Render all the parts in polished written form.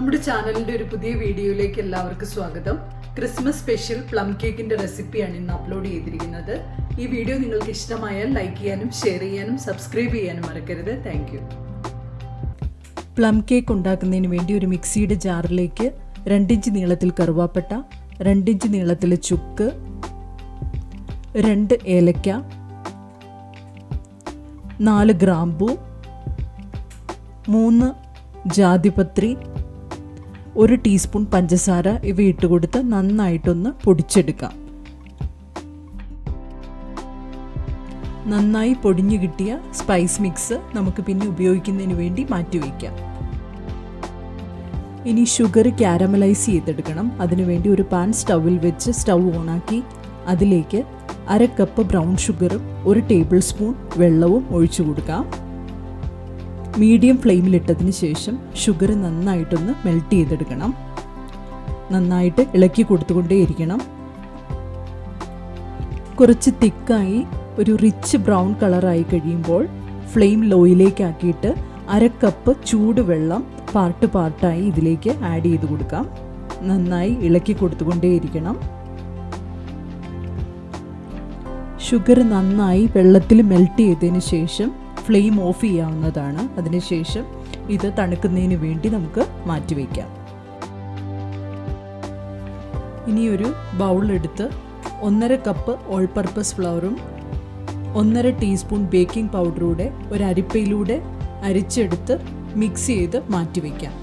നമ്മുടെ ചാനലിന്റെ ഒരു പുതിയ വീഡിയോയിലേക്ക് എല്ലാവർക്കും സ്വാഗതം. ക്രിസ്മസ് സ്പെഷ്യൽ പ്ലം കേക്കിന്റെ റെസിപ്പിയാണ് ഇന്ന് അപ്ലോഡ് ചെയ്തിരിക്കുന്നത്. ഈ വീഡിയോ നിങ്ങൾക്ക് ഇഷ്ടമായാൽ ലൈക്ക് ചെയ്യാനും ഷെയർ ചെയ്യാനും സബ്സ്ക്രൈബ് ചെയ്യാനും മറക്കരുത്. Thank you. പ്ലം കേക്ക് ഉണ്ടാക്കുന്നതിന് വേണ്ടി ഒരു മിക്സിയുടെ ജാറിലേക്ക് 2 ഇഞ്ച് നീളത്തിൽ കറുവാപ്പട്ട, 2 ഇഞ്ച് നീളത്തിൽ ചുക്ക്, 2 ഏലക്ക, 4 ഗ്രാമ്പൂ, 3 ജാതിപത്രി, 1 ടീസ്പൂൺ പഞ്ചസാര ഇവ ഇട്ട് കൊടുത്ത് നന്നായിട്ടൊന്ന് പൊടിച്ചെടുക്കാം. നന്നായി പൊടിഞ്ഞു കിട്ടിയ സ്പൈസ് മിക്സ് നമുക്ക് പിന്നെ ഉപയോഗിക്കുന്നതിന് വേണ്ടി മാറ്റിവെക്കാം. ഇനി ഷുഗർ കാരമലൈസ് ചെയ്തെടുക്കണം. അതിനുവേണ്ടി ഒരു പാൻ സ്റ്റൗവിൽ വെച്ച് സ്റ്റൗ ഓണാക്കി അതിലേക്ക് 1/2 കപ്പ് ബ്രൗൺ ഷുഗറും 1 ടേബിൾ സ്പൂൺ വെള്ളവും ഒഴിച്ചു കൊടുക്കാം. മീഡിയം ഫ്ലെയിമിലിട്ടതിന് ശേഷം ഷുഗർ നന്നായിട്ടൊന്ന് മെൽറ്റ് ചെയ്തെടുക്കണം. നന്നായിട്ട് ഇളക്കി കൊടുത്തുകൊണ്ടേയിരിക്കണം. കുറച്ച് തിക്കായി ഒരു റിച്ച് ബ്രൗൺ കളറായി കഴിയുമ്പോൾ ഫ്ലെയിം ലോയിലേക്കാക്കിയിട്ട് 1/2 കപ്പ് ചൂടുവെള്ളം പാർട്ടായി ഇതിലേക്ക് ആഡ് ചെയ്ത് കൊടുക്കാം. നന്നായി ഇളക്കി കൊടുത്തുകൊണ്ടേയിരിക്കണം. ഷുഗർ നന്നായി വെള്ളത്തിൽ മെൽറ്റ് ചെയ്തതിന് ശേഷം ഫ്ലെയിം ഓഫ് ചെയ്യാവുന്നതാണ്. അതിനുശേഷം ഇത് തണുക്കുന്നതിന് വേണ്ടി നമുക്ക് മാറ്റിവെക്കാം. ഇനി ഒരു ബൗളെടുത്ത് 1/2 കപ്പ് ഓൾ പർപ്പസ് ഫ്ലവറും 1/2 ടീസ്പൂൺ ബേക്കിംഗ് പൗഡറൂടെ ഒരു അരിപ്പയിലൂടെ അരിച്ചെടുത്ത് മിക്സ് ചെയ്ത് മാറ്റിവെക്കാം.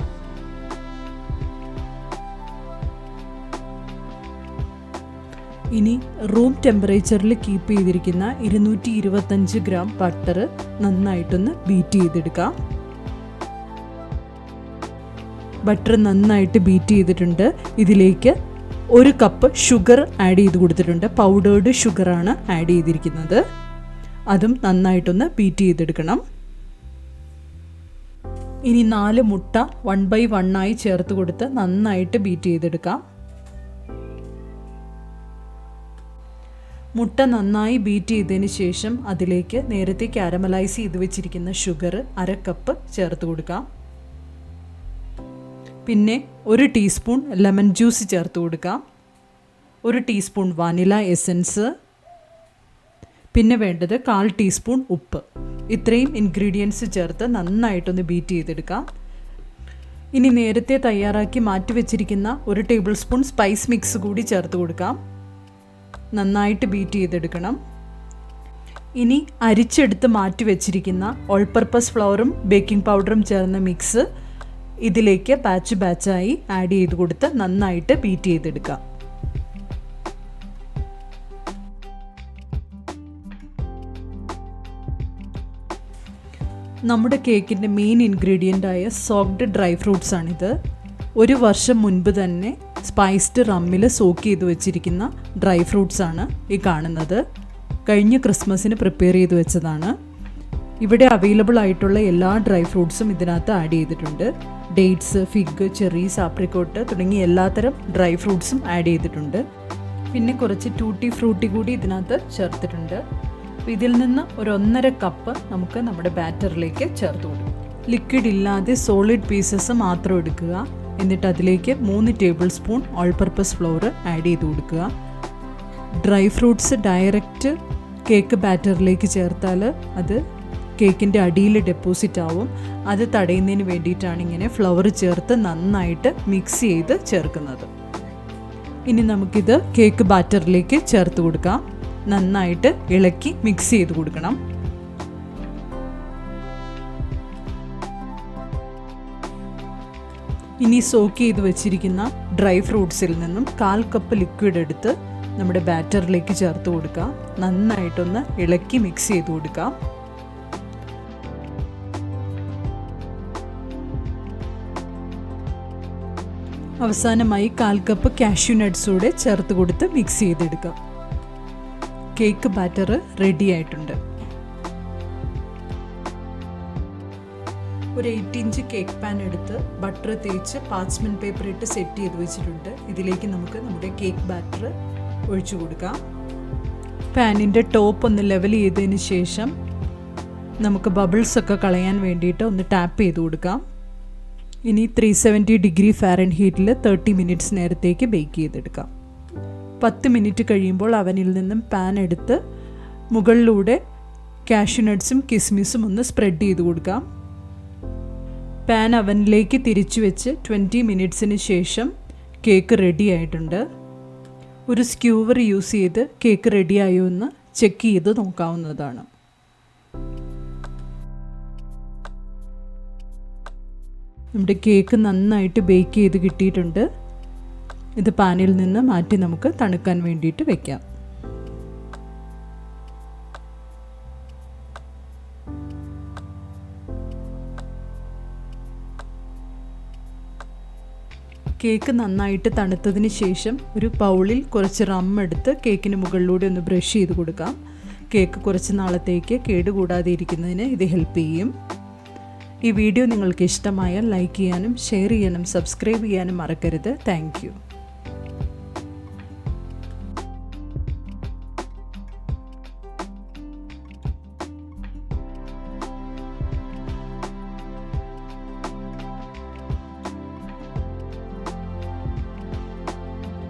ഇനി റൂം ടെമ്പറേച്ചറിൽ കീപ്പ് ചെയ്തിരിക്കുന്ന 225 ഗ്രാം ബട്ടർ നന്നായിട്ടൊന്ന് ബീറ്റ് ചെയ്തെടുക്കാം. ബട്ടർ നന്നായിട്ട് ബീറ്റ് ചെയ്തിട്ടുണ്ട്. ഇതിലേക്ക് 1 കപ്പ് ഷുഗർ ആഡ് ചെയ്ത് കൊടുത്തിട്ടുണ്ട്. പൗഡേർഡ് ഷുഗറാണ് ആഡ് ചെയ്തിരിക്കുന്നത്. അതും നന്നായിട്ടൊന്ന് ബീറ്റ് ചെയ്തെടുക്കണം. ഇനി 4 മുട്ട 1/1 ആയി ചേർത്ത് കൊടുത്ത് നന്നായിട്ട് ബീറ്റ് ചെയ്തെടുക്കാം. മുട്ട നന്നായി ബീറ്റ് ചെയ്തതിന് ശേഷം അതിലേക്ക് നേരത്തെ കാരമലൈസ് ചെയ്ത് വെച്ചിരിക്കുന്ന ഷുഗർ 1/2 കപ്പ് ചേർത്ത് കൊടുക്കാം. പിന്നെ 1 ടീസ്പൂൺ ലെമൺ ജ്യൂസ് ചേർത്ത് കൊടുക്കാം. 1 ടീസ്പൂൺ വാനില എസൻസ്, പിന്നെ വേണ്ടത് 1/4 ടീസ്പൂൺ ഉപ്പ്. ഇത്രയും ഇൻഗ്രീഡിയൻസ് ചേർത്ത് നന്നായിട്ടൊന്ന് ബീറ്റ് ചെയ്തെടുക്കാം. ഇനി നേരത്തെ തയ്യാറാക്കി മാറ്റി വെച്ചിരിക്കുന്ന 1 ടേബിൾ സ്പൂൺ സ്പൈസ് മിക്സ് കൂടി ചേർത്ത് കൊടുക്കാം. നന്നായിട്ട് ബീറ്റ് ചെയ്തെടുക്കണം. ഇനി അരിച്ചെടുത്ത് മാറ്റി വെച്ചിരിക്കുന്ന ഓൾ പർപ്പസ് ഫ്ലവറും ബേക്കിംഗ് പൗഡറും ചേർന്ന മിക്സ് ഇതിലേക്ക് ബാച്ചായി ആഡ് ചെയ്ത് കൊടുത്ത് നന്നായിട്ട് ബീറ്റ് ചെയ്തെടുക്കാം. നമ്മുടെ കേക്കിൻ്റെ മെയിൻ ഇൻഗ്രീഡിയൻ്റായ സോക്ഡ് ഡ്രൈ ഫ്രൂട്ട്സ് ആണിത്. 1 വർഷം മുൻപ് തന്നെ സ്പൈസ്ഡ് റമ്മിൽ സോക്ക് ചെയ്ത് വെച്ചിരിക്കുന്ന ഡ്രൈ ഫ്രൂട്ട്സ് ആണ് ഈ കാണുന്നത്. കഴിഞ്ഞ ക്രിസ്മസിന് പ്രിപ്പയർ ചെയ്ത് വെച്ചതാണ്. ഇവിടെ അവൈലബിൾ ആയിട്ടുള്ള എല്ലാ ഡ്രൈ ഫ്രൂട്ട്സും ഇതിനകത്ത് ആഡ് ചെയ്തിട്ടുണ്ട്. ഡേറ്റ്സ്, ഫിഗ്, ചെറീസ്, ആപ്രിക്കോട്ട് തുടങ്ങിയ എല്ലാത്തരം ഡ്രൈ ഫ്രൂട്ട്സും ആഡ് ചെയ്തിട്ടുണ്ട്. പിന്നെ കുറച്ച് ടൂട്ടി ഫ്രൂട്ടി കൂടി ഇതിനകത്ത് ചേർത്തിട്ടുണ്ട്. അപ്പോൾ ഇതിൽ നിന്ന് ഒരു 1.5 കപ്പ് നമുക്ക് നമ്മുടെ ബാറ്ററിലേക്ക് ചേർത്ത് കൊടുക്കും. ലിക്വിഡ് ഇല്ലാതെ സോളിഡ് പീസസ് മാത്രം എടുക്കുക. എന്നിട്ട് അതിലേക്ക് 3 table spoon all purpose flower add ചെയ്ത് കൊടുക്കുക. ഡ്രൈ ഫ്രൂട്ട്സ് ഡയറക്റ്റ് കേക്ക് ബാറ്ററിലേക്ക് ചേർത്താൽ അത് കേക്കിൻ്റെ അടിയിൽ ഡെപ്പോസിറ്റ് ആവും. അത് തടയുന്നതിന് വേണ്ടിയിട്ടാണ് ഇങ്ങനെ ഫ്ലവർ ചേർത്ത് നന്നായിട്ട് മിക്സ് ചെയ്ത് ചേർക്കുന്നത്. ഇനി നമുക്കിത് കേക്ക് ബാറ്ററിലേക്ക് ചേർത്ത് കൊടുക്കാം. നന്നായിട്ട് ഇളക്കി മിക്സ് ചെയ്ത് കൊടുക്കണം. ഇനി സോക്ക് ചെയ്ത് വെച്ചിരിക്കുന്ന ഡ്രൈ ഫ്രൂട്ട്സിൽ നിന്നും 1/4 കപ്പ് ലിക്വിഡ് എടുത്ത് നമ്മുടെ ബാറ്ററിലേക്ക് ചേർത്ത് കൊടുക്കാം. നന്നായിട്ടൊന്ന് ഇളക്കി മിക്സ് ചെയ്ത് കൊടുക്കാം. അവസാനമായി 1/4 കപ്പ് കാഷ്യൂ നട്ട്സ് കൂടെ ചേർത്ത് കൊടുത്ത് മിക്സ് ചെയ്തെടുക്കാം. കേക്ക് ബാറ്റർ റെഡി ആയിട്ടുണ്ട്. ഒരു 8 ഇഞ്ച് കേക്ക് പാൻ എടുത്ത് ബട്ടർ തേച്ച് പാർച്ച്മെൻറ്റ് പേപ്പർ ഇട്ട് സെറ്റ് ചെയ്ത് വെച്ചിട്ടുണ്ട്. ഇതിലേക്ക് നമുക്ക് നമ്മുടെ കേക്ക് ബാറ്റർ ഒഴിച്ചു കൊടുക്കാം. പാനിൻ്റെ ടോപ്പ് ഒന്ന് ലെവൽ ചെയ്തതിന് ശേഷം നമുക്ക് ബബിൾസൊക്കെ കളയാൻ വേണ്ടിയിട്ട് ഒന്ന് ടാപ്പ് ചെയ്ത് കൊടുക്കാം. ഇനി 370 ഡിഗ്രി ഫാരൻഹീറ്റിൽ 30 മിനിറ്റ്സ് നേരത്തേക്ക് ബേക്ക് ചെയ്തെടുക്കാം. 10 മിനിറ്റ് കഴിയുമ്പോൾ അവനിൽ നിന്നും പാൻ എടുത്ത് മുകളിലൂടെ കാഷ്യൂനട്ട്സും കിസ്മിസും ഒന്ന് സ്പ്രെഡ് ചെയ്ത് കൊടുക്കാം. പാൻ അവനിലേക്ക് തിരിച്ചു വെച്ച് 20 മിനിറ്റ്സിന് ശേഷം കേക്ക് റെഡി ആയിട്ടുണ്ട്. ഒരു സ്ക്യൂവർ യൂസ് ചെയ്ത് കേക്ക് റെഡിയായോ എന്ന് ചെക്ക് ചെയ്ത് നോക്കാവുന്നതാണ്. നമ്മുടെ കേക്ക് നന്നായിട്ട് ബേക്ക് ചെയ്ത് കിട്ടിയിട്ടുണ്ട്. ഇത് പാനിൽ നിന്ന് മാറ്റി നമുക്ക് തണുക്കാൻ വേണ്ടിയിട്ട് വെക്കാം. കേക്ക് നന്നായിട്ട് തണുത്തതിന് ശേഷം ഒരു ബൗളിൽ കുറച്ച് റം എടുത്ത് കേക്കിന് മുകളിലൂടെ ഒന്ന് ബ്രഷ് ചെയ്ത് കൊടുക്കാം. കേക്ക് കുറച്ച് നാളത്തേക്ക് കേടുകൂടാതെ ഇരിക്കുന്നതിന് ഇത് ഹെൽപ്പ് ചെയ്യും. ഈ വീഡിയോ നിങ്ങൾക്ക് ഇഷ്ടമായാൽ ലൈക്ക് ചെയ്യാനും ഷെയർ ചെയ്യാനും സബ്സ്ക്രൈബ് ചെയ്യാനും മറക്കരുത്. Thank you.